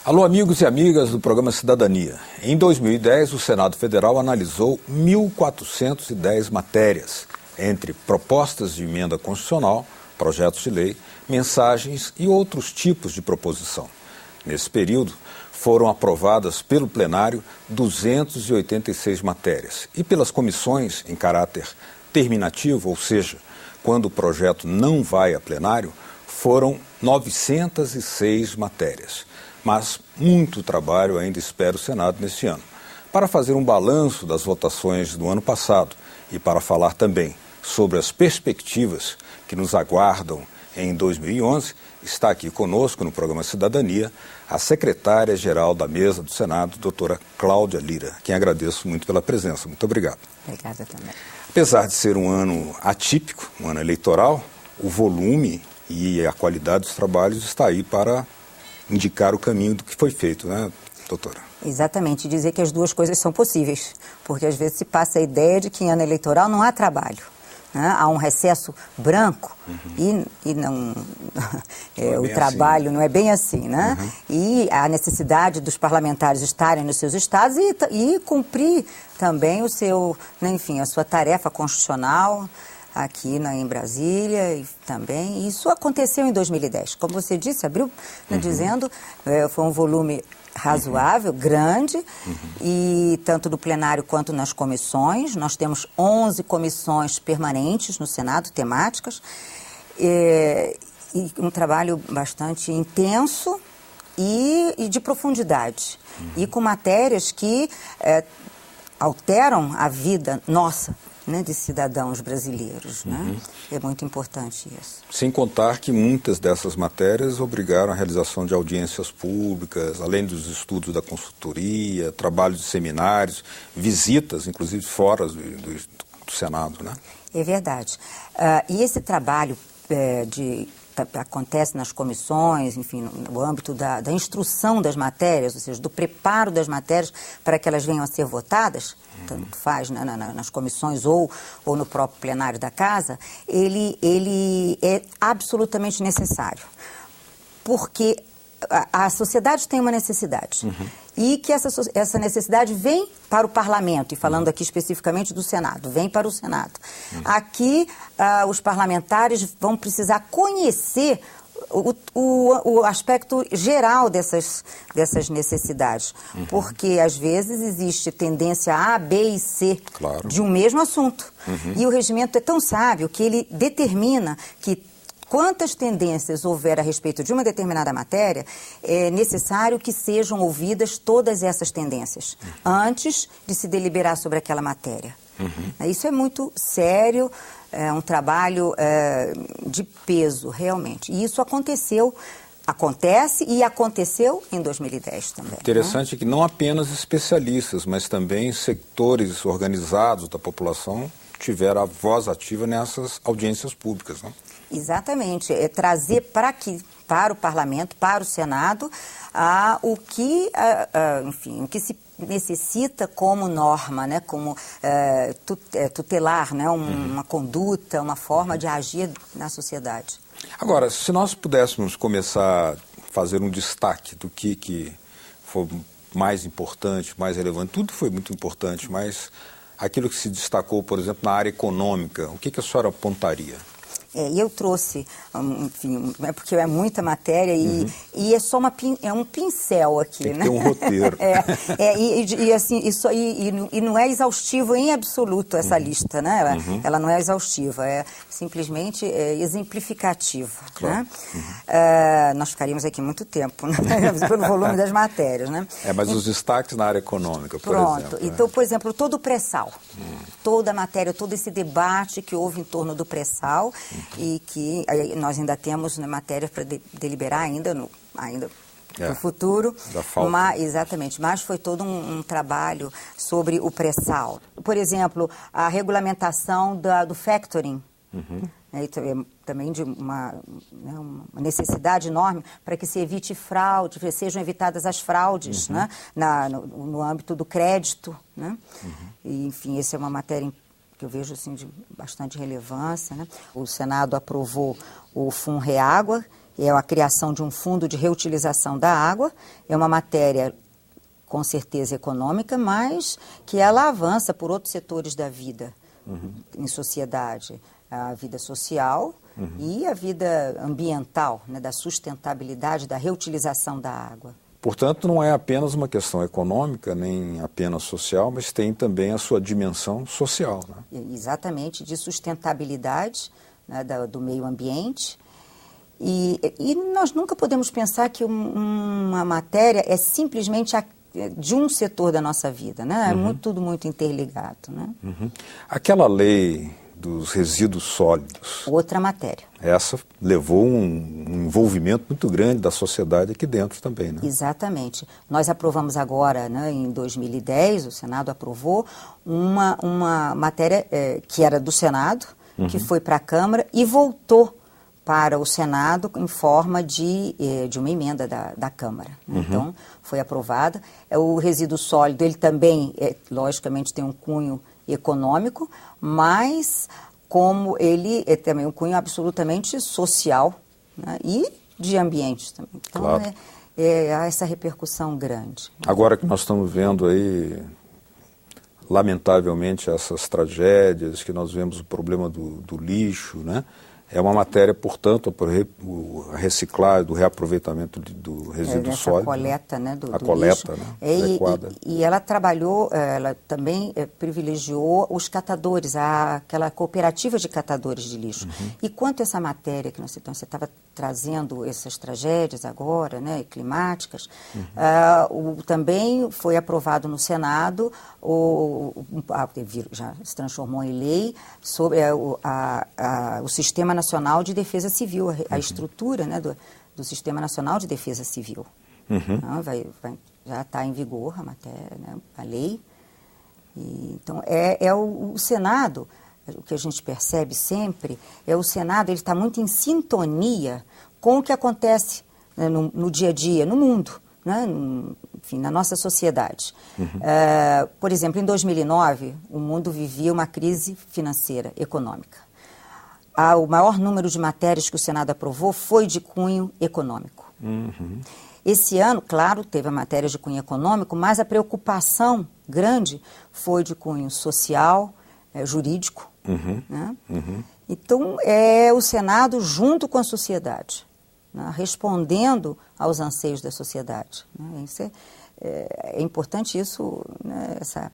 Alô, amigos e amigas do programa Cidadania. Em 2010, o Senado Federal analisou 1.410 matérias, entre propostas de emenda constitucional, projetos de lei, mensagens e outros tipos de proposição. Nesse período, foram aprovadas pelo plenário 286 matérias e pelas comissões em caráter terminativo, ou seja, quando o projeto não vai a plenário, foram 906 matérias. Mas muito trabalho ainda espera o Senado neste ano. Para fazer um balanço das votações do ano passado e para falar também sobre as perspectivas que nos aguardam em 2011, está aqui conosco no programa Cidadania a secretária-geral da mesa do Senado, doutora Cláudia Lira, a quem agradeço muito pela presença. Muito obrigado. Obrigada também. Apesar de ser um ano atípico, um ano eleitoral, o volume e a qualidade dos trabalhos está aí para indicar o caminho do que foi feito, né, doutora? Exatamente, dizer que as duas coisas são possíveis, porque às vezes se passa a ideia de que em ano eleitoral não há trabalho, né? Há um recesso branco e não o trabalho assim. Não é bem assim, né? E a necessidade dos parlamentares estarem nos seus estados e cumprir também o seu, enfim, a sua tarefa constitucional aqui em Brasília e também. Isso aconteceu em 2010. Como você disse, abriu dizendo, foi um volume razoável, grande, e tanto no plenário quanto nas comissões. Nós temos 11 comissões permanentes no Senado, temáticas, e um trabalho bastante intenso e de profundidade, e com matérias que alteram a vida nossa, né, de cidadãos brasileiros, né? É muito importante isso. Sem contar que muitas dessas matérias obrigaram a realização de audiências públicas, além dos estudos da consultoria, trabalhos de seminários, visitas, inclusive fora do Senado, né? É verdade. E esse trabalho acontece nas comissões, enfim, no âmbito da instrução das matérias, ou seja, do preparo das matérias para que elas venham a ser votadas, tanto faz nas comissões ou no próprio plenário da Casa, ele é absolutamente necessário, porque a sociedade tem uma necessidade e que essa necessidade vem para o Parlamento, e falando aqui especificamente do Senado, vem para o Senado. Aqui os parlamentares vão precisar conhecer o aspecto geral dessas necessidades, porque às vezes existe tendência A, B e C de um mesmo assunto, e o regimento é tão sábio que ele determina que quantas tendências houver a respeito de uma determinada matéria, é necessário que sejam ouvidas todas essas tendências antes de se deliberar sobre aquela matéria. Isso é muito sério, é um trabalho de peso, realmente. E isso acontece e aconteceu em 2010 também. Interessante que não apenas especialistas, mas também setores organizados da população tiveram a voz ativa nessas audiências públicas, né? Exatamente, é trazer para o Parlamento, para o Senado, o que se necessita como norma, né, como tutelar, né, uma conduta, uma forma de agir na sociedade. Agora, se nós pudéssemos começar a fazer um destaque do que foi mais importante, mais relevante, tudo foi muito importante, mas aquilo que se destacou, por exemplo, na área econômica, o que a senhora apontaria? Eu trouxe, enfim, porque é muita matéria e é só um pincel aqui, tem que né? ter um roteiro. E não é exaustivo em absoluto essa lista, né? Ela não é exaustiva, é simplesmente exemplificativa, claro. né? Nós ficaríamos aqui muito tempo, né? Pelo volume das matérias, né? Mas os destaques na área econômica, por exemplo. Então, por exemplo, todo o pré-sal, toda a matéria, todo esse debate que houve em torno do pré-sal, e que nós ainda temos matéria para deliberar ainda no futuro. Exatamente, mas foi todo um trabalho sobre o pré-sal. Por exemplo, a regulamentação do factoring, também de uma necessidade enorme para que se evite fraude, sejam evitadas as fraudes, né, no âmbito do crédito, né? E, enfim, essa é uma matéria que eu vejo assim, de bastante relevância, né? O Senado aprovou o FUNREAGUA, é a criação de um fundo de reutilização da água, é uma matéria com certeza econômica, mas que ela avança por outros setores da vida em sociedade, a vida social e a vida ambiental, né, da sustentabilidade, da reutilização da água. Portanto, não é apenas uma questão econômica, nem apenas social, mas tem também a sua dimensão social, né? Exatamente, de sustentabilidade, né, do meio ambiente. E nós nunca podemos pensar que uma matéria é simplesmente de um setor da nossa vida, né? É tudo muito interligado, né? Aquela lei dos resíduos sólidos. Outra matéria. Essa levou um envolvimento muito grande da sociedade aqui dentro também, né? Exatamente. Nós aprovamos agora, né, em 2010, o Senado aprovou uma matéria que era do Senado, que foi para a Câmara e voltou para o Senado em forma de uma emenda da Câmara. Então, foi aprovada. O resíduo sólido, ele também, logicamente, tem um cunho econômico, mas como ele é também um cunho absolutamente social, né, e de ambiente também. Então, claro. Há essa repercussão grande. Agora que nós estamos vendo aí, lamentavelmente, essas tragédias, que nós vemos o problema do lixo, né? É uma matéria, portanto, a reciclagem, do reaproveitamento do resíduo sólido. A coleta, né, do coleta, lixo. Né, adequada. E ela trabalhou, ela também privilegiou os catadores, aquela cooperativa de catadores de lixo. E quanto a essa matéria que você estava trazendo, essas tragédias agora, né, climáticas, também foi aprovado no Senado, já se transformou em lei, sobre o Sistema Nacional de Defesa Civil, a estrutura, né, do Sistema Nacional de Defesa Civil. Então, já está em vigor a matéria, né, a lei. Então, o Senado, o que a gente percebe sempre, o Senado ele está muito em sintonia com o que acontece, né, no dia a dia, no mundo, né, enfim, na nossa sociedade. Por exemplo, em 2009, o mundo vivia uma crise financeira, econômica. O maior número de matérias que o Senado aprovou foi de cunho econômico. Esse ano, claro, teve a matéria de cunho econômico, mas a preocupação grande foi de cunho social, jurídico. Né? Então, é o Senado junto com a sociedade, né, respondendo aos anseios da sociedade. Né? É importante isso, né, essa